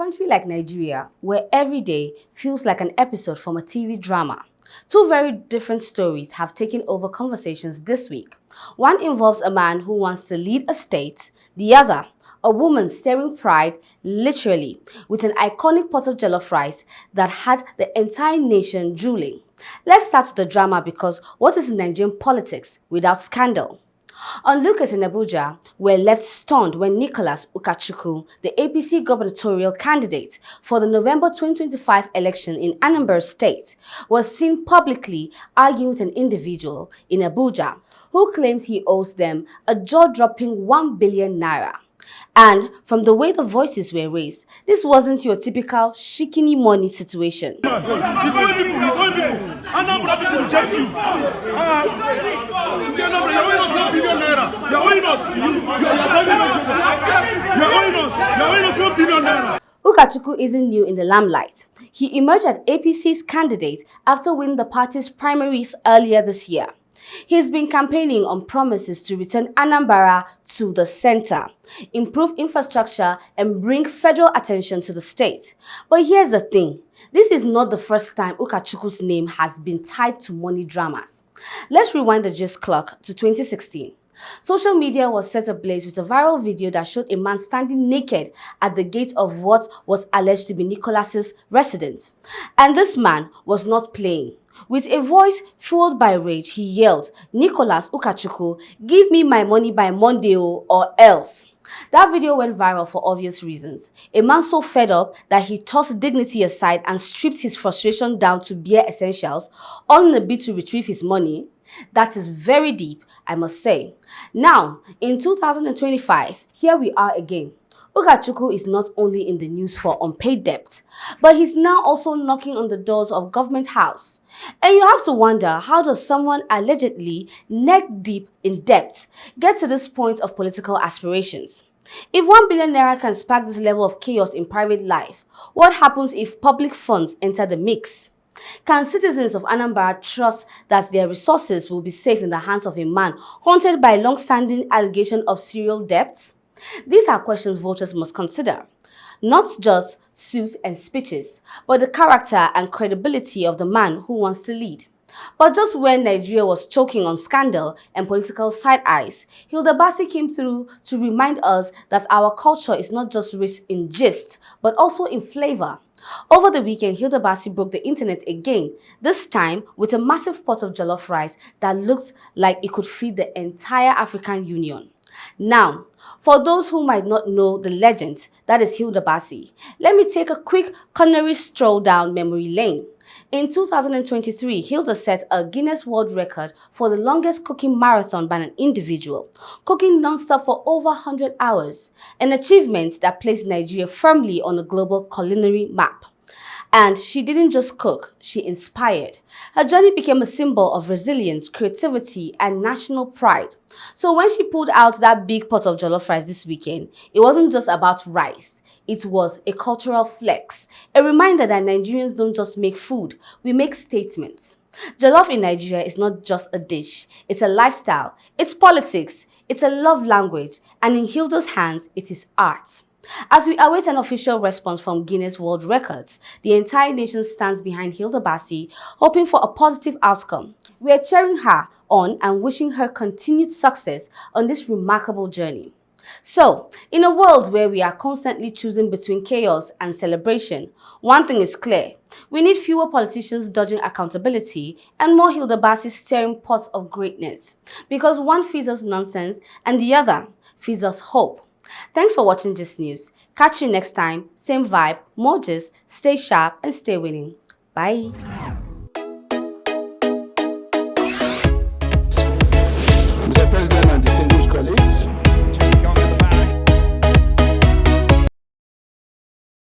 country like Nigeria, where every day feels like an episode from a TV drama, two very different stories have taken over conversations this week. One involves a man who wants to lead a state, the other, a woman staring pride, literally, with an iconic pot of jollof rice that had the entire nation drooling. Let's start with the drama because what is Nigerian politics without scandal? Onlookers in Abuja were left stunned when Nicholas Ukachukwu, the APC gubernatorial candidate for the November 2025 election in Anambra State, was seen publicly arguing with an individual in Abuja who claims he owes them a jaw-dropping 1 billion naira. And from the way the voices were raised, this wasn't your typical shikini money situation. His own people. Anambra people reject you. Anambra, you're owing us 1 billion naira. You're owing us. You're owing us 1 billion naira. Ukachukwu isn't new in the limelight. He emerged as APC's candidate after winning the party's primaries earlier this year. He's been campaigning on promises to return Anambra to the center, improve infrastructure, and bring federal attention to the state. But here's the thing. This is not the first time Ukachukwu's name has been tied to money dramas. Let's rewind the gist clock to 2016. Social media was set ablaze with a viral video that showed a man standing naked at the gate of what was alleged to be Nicholas's residence. And this man was not playing. With a voice fueled by rage, he yelled, "Nicholas Ukachukwu, give me my money by Monday or else." That video went viral for obvious reasons. A man so fed up that he tossed dignity aside and stripped his frustration down to bare essentials, all in a bid to retrieve his money. That is very deep, I must say. Now, in 2025, here we are again. Ukachukwu is not only in the news for unpaid debt, but he's now also knocking on the doors of Government House. And you have to wonder, how does someone allegedly neck deep in debt get to this point of political aspirations? If 1 billion naira can spark this level of chaos in private life, what happens if public funds enter the mix? Can citizens of Anambra trust that their resources will be safe in the hands of a man haunted by long-standing allegation of serial debts? These are questions voters must consider. Not just suits and speeches, but the character and credibility of the man who wants to lead. But just when Nigeria was choking on scandal and political side-eyes, Hilda Baci came through to remind us that our culture is not just rich in gist, but also in flavor. Over the weekend, Hilda Baci broke the internet again, this time with a massive pot of jollof rice that looked like it could feed the entire African Union. Now, for those who might not know the legend that is Hilda Baci, let me take a quick culinary stroll down memory lane. In 2023, Hilda set a Guinness World Record for the longest cooking marathon by an individual, cooking non-stop for over 100 hours, an achievement that placed Nigeria firmly on a global culinary map. And she didn't just cook, she inspired. Her journey became a symbol of resilience, creativity, and national pride. So when she pulled out that big pot of jollof rice this weekend, it wasn't just about rice. It was a cultural flex, a reminder that Nigerians don't just make food, we make statements. Jollof in Nigeria is not just a dish, it's a lifestyle, it's politics, it's a love language, and in Hilda's hands, it is art. As we await an official response from Guinness World Records, the entire nation stands behind Hilda Baci, hoping for a positive outcome. We are cheering her on and wishing her continued success on this remarkable journey. So, in a world where we are constantly choosing between chaos and celebration, one thing is clear. We need fewer politicians dodging accountability and more Hilda Baci stirring pots of greatness. Because one feeds us nonsense and the other feeds us hope. Thanks for watching this news. Catch you next time. Same vibe, more gist, stay sharp and stay winning. Bye.